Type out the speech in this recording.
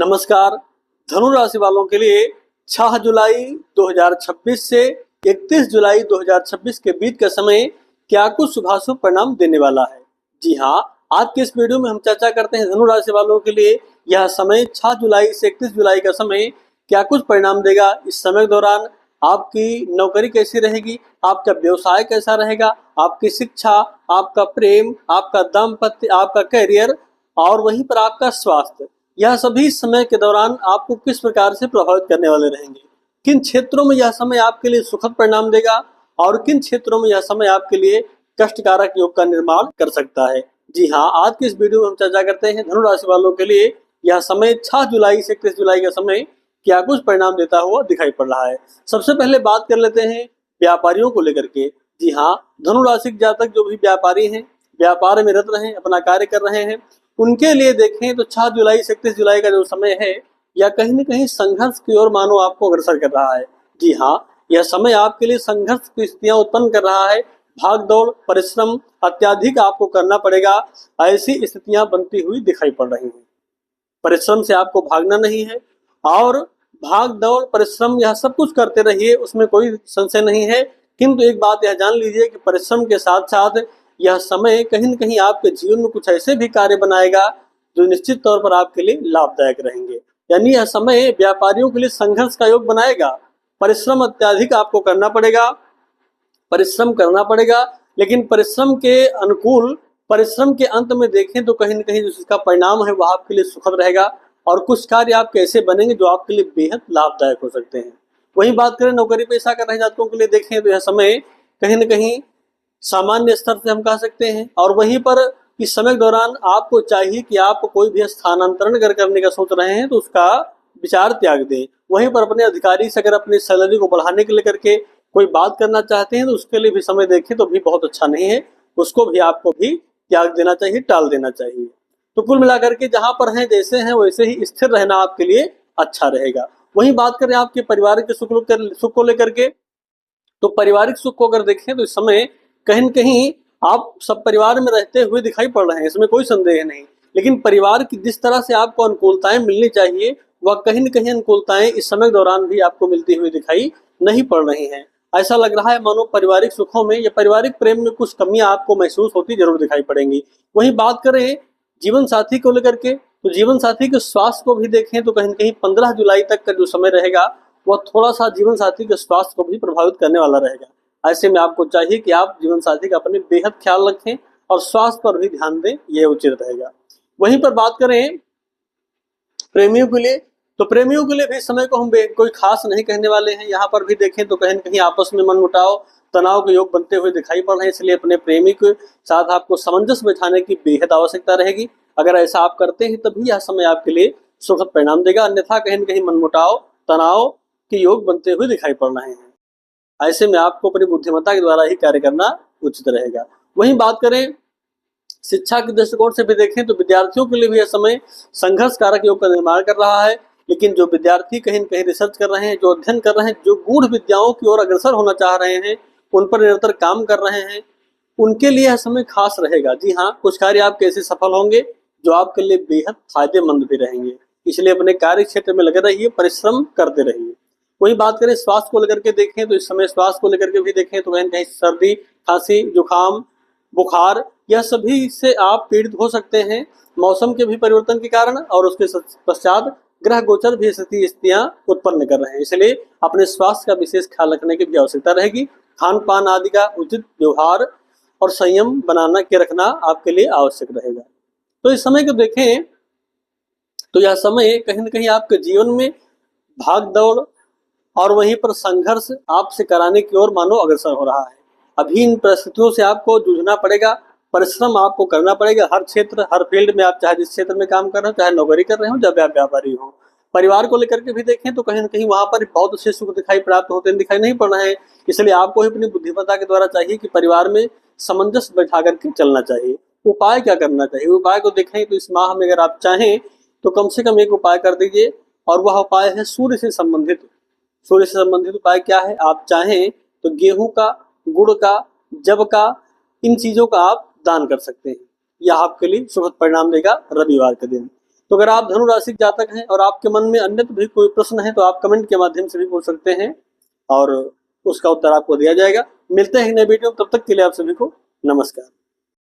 नमस्कार। धनु राशि वालों के लिए 6 जुलाई 2026 से 31 जुलाई 2026 के बीच का समय क्या कुछ शुभाशुभ परिणाम देने वाला है। जी हाँ, आज के इस वीडियो में हम चर्चा करते हैं धनु राशि वालों के लिए यह समय 6 जुलाई से 31 जुलाई का समय क्या कुछ परिणाम देगा। इस समय के दौरान आपकी नौकरी कैसी रहेगी, आपका व्यवसाय कैसा रहेगा, आपकी शिक्षा, आपका प्रेम, आपका दाम्पत्य, आपका करियर और वहीं पर आपका स्वास्थ्य, यह सभी समय के दौरान आपको किस प्रकार से प्रभावित करने वाले रहेंगे। किन क्षेत्रों में यह समय आपके लिए सुखद परिणाम देगा और किन क्षेत्रों में यह समय आपके लिए कष्टकारक योग का निर्माण कर सकता है। जी हाँ, आज की इस वीडियो में हम चर्चा करते हैं धनु राशि वालों के लिए यह समय 6 जुलाई से 31 जुलाई का समय क्या कुछ परिणाम देता हुआ दिखाई पड़ रहा है। सबसे पहले बात कर लेते हैं व्यापारियों को लेकर के। जी हाँ, धनु राशि के जातक जो भी व्यापारी हैं, व्यापार में रत रहे, अपना कार्य कर रहे हैं, उनके लिए देखें तो 6 जुलाई से 31 जुलाई का जो समय है यह कहीं न कहीं संघर्ष की ओर मानो आपको अग्रसर कर रहा है। जी हाँ, यह समय आपके लिए संघर्ष की स्थितियां उत्पन्न कर रहा है। भाग दौड़, परिश्रम अत्याधिक आपको करना पड़ेगा, ऐसी स्थितियां बनती हुई दिखाई पड़ रही हैं। परिश्रम से आपको भागना नहीं है और भाग दौड़, परिश्रम यह सब कुछ करते रहिए, उसमें कोई संशय नहीं है। किंतु एक बात यह जान लीजिए कि परिश्रम के साथ साथ यह समय कहीं न कहीं आपके जीवन में कुछ ऐसे भी कार्य बनाएगा जो निश्चित तौर पर आपके लिए लाभदायक रहेंगे। यानी यह समय व्यापारियों के लिए संघर्ष का योग बनाएगा। परिश्रम अत्याधिक आपको करना पड़ेगा, परिश्रम करना पड़ेगा, लेकिन परिश्रम के अनुकूल, परिश्रम के अंत में देखें तो कहीं न कहीं जिसका परिणाम है वह आपके लिए सुखद रहेगा और कुछ कार्य आपके ऐसे बनेंगे जो आपके लिए बेहद लाभदायक हो सकते हैं। वहीं बात करें नौकरी पेशा कर रहे जातकों के लिए देखें तो यह समय कहीं न कहीं सामान्य स्तर से हम कह सकते हैं और वहीं पर इस समय के दौरान आपको चाहिए कि आप कोई भी स्थानांतरण अगर करने का सोच रहे हैं तो उसका विचार त्याग दें। वहीं पर अपने अधिकारी से अगर अपनी सैलरी को बढ़ाने के लेकर के कोई बात करना चाहते हैं तो उसके लिए भी समय देखें तो भी बहुत अच्छा नहीं है, उसको भी आपको भी त्याग देना चाहिए, टाल देना चाहिए। तो कुल मिलाकर के जहां पर हैं जैसे हैं वैसे ही स्थिर रहना आपके लिए अच्छा रहेगा। वहीं बात करें आपके परिवार के सुख को लेकर के, तो पारिवारिक सुख को अगर देखें तो इस समय कहीं न कहीं आप सब परिवार में रहते हुए दिखाई पड़ रहे हैं, इसमें कोई संदेह नहीं। लेकिन परिवार की जिस तरह से आपको अनुकूलताएं मिलनी चाहिए वह कहीं न कहीं अनुकूलताएं इस समय के दौरान भी आपको मिलती हुई दिखाई नहीं पड़ रही हैं। ऐसा लग रहा है मानो पारिवारिक सुखों में या पारिवारिक प्रेम में कुछ कमियां आपको महसूस होती जरूर दिखाई पड़ेंगी। वहीं बात करें जीवन साथी को लेकर के, तो जीवन साथी के स्वास्थ्य को भी देखें तो कहीं न कहीं 15 जुलाई तक का जो समय रहेगा वह थोड़ा सा जीवन साथी के स्वास्थ्य को भी प्रभावित करने वाला रहेगा। ऐसे में आपको चाहिए कि आप जीवन साथी का अपने बेहद ख्याल रखें और स्वास्थ्य पर भी ध्यान दें, यह उचित रहेगा। वहीं पर बात करें प्रेमियों के लिए, तो प्रेमियों के लिए भी समय को हम कोई खास नहीं कहने वाले हैं। यहाँ पर भी देखें तो कहीं न कहीं आपस में मनमुटाव, तनाव के योग बनते हुए दिखाई पड़ रहे हैं, इसलिए अपने प्रेमी के साथ आपको सामंजस्य बिठाने की बेहद आवश्यकता रहेगी। अगर ऐसा आप करते हैं तभी यह समय आपके लिए सुखद परिणाम देगा, अन्यथा कहीं न कहीं मनमुटाव, तनाव के योग बनते हुए दिखाई पड़ रहे हैं। ऐसे में आपको अपनी बुद्धिमत्ता के द्वारा ही कार्य करना उचित रहेगा। वहीं बात करें शिक्षा के दृष्टिकोण से भी देखें तो विद्यार्थियों के लिए भी यह समय संघर्ष कारक योग का निर्माण कर रहा है। लेकिन जो विद्यार्थी कहीं न कहीं रिसर्च कर रहे हैं, जो अध्ययन कर रहे हैं, जो गूढ़ विद्याओं की ओर अग्रसर होना चाह रहे हैं, उन पर निरंतर काम कर रहे हैं, उनके लिए यह समय खास रहेगा। जी हाँ, कुछ कार्य आपके ऐसे सफल होंगे जो आपके लिए बेहद फायदेमंद भी रहेंगे, इसलिए अपने कार्य क्षेत्र में लगे रहिए, परिश्रम करते रहिए। वही बात करें स्वास्थ्य को लेकर के देखें तो इस समय स्वास्थ्य को लेकर के भी देखें तो कहीं कहीं सर्दी, खांसी, जुकाम, बुखार, यह सभी से आप पीड़ित हो सकते हैं मौसम के भी परिवर्तन के कारण, और उसके पश्चात ग्रह गोचर भी स्थितियां उत्पन्न कर रहे हैं, इसलिए अपने स्वास्थ्य का विशेष ख्याल रखने की भी आवश्यकता रहेगी। खान पान आदि का उचित व्यवहार और संयम बनाना के रखना आपके लिए आवश्यक रहेगा। तो इस समय को देखें तो यह समय कहीं न कहीं आपके जीवन में भाग दौड़ और वहीं पर संघर्ष आपसे कराने की ओर मानो अग्रसर हो रहा है। अभी इन परिस्थितियों से आपको जूझना पड़ेगा, परिश्रम आपको करना पड़ेगा। हर क्षेत्र, हर फील्ड में आप चाहे जिस क्षेत्र में काम कर रहे हो, चाहे नौकरी कर रहे हो, चाहे व्यापारी हो। परिवार को लेकर के भी देखें तो कहीं न कहीं वहां पर बहुत अच्छे सुख दिखाई प्राप्त होते दिखाई नहीं पड़ रहे हैं, इसलिए आपको ही अपनी बुद्धिमत्ता के द्वारा चाहिए कि परिवार में सामंजस्य बैठा करके चलना चाहिए। उपाय क्या करना चाहिए, उपाय को देखें तो इस माह में अगर आप चाहें तो कम से कम एक उपाय कर दीजिए, और वह उपाय है सूर्य से संबंधित। सूर्य से संबंधित उपाय क्या है, आप चाहें तो गेहूं का, गुड़ का, जब का, इन चीजों का आप दान कर सकते हैं, यह आपके लिए सुखद परिणाम देगा रविवार के दिन। तो अगर आप धनु राशि के जातक हैं और आपके मन में अन्य भी कोई प्रश्न है तो आप कमेंट के माध्यम से भी पूछ सकते हैं और उसका उत्तर आपको दिया जाएगा। मिलते हैं नए वीडियो, तब तक के लिए आप सभी को नमस्कार।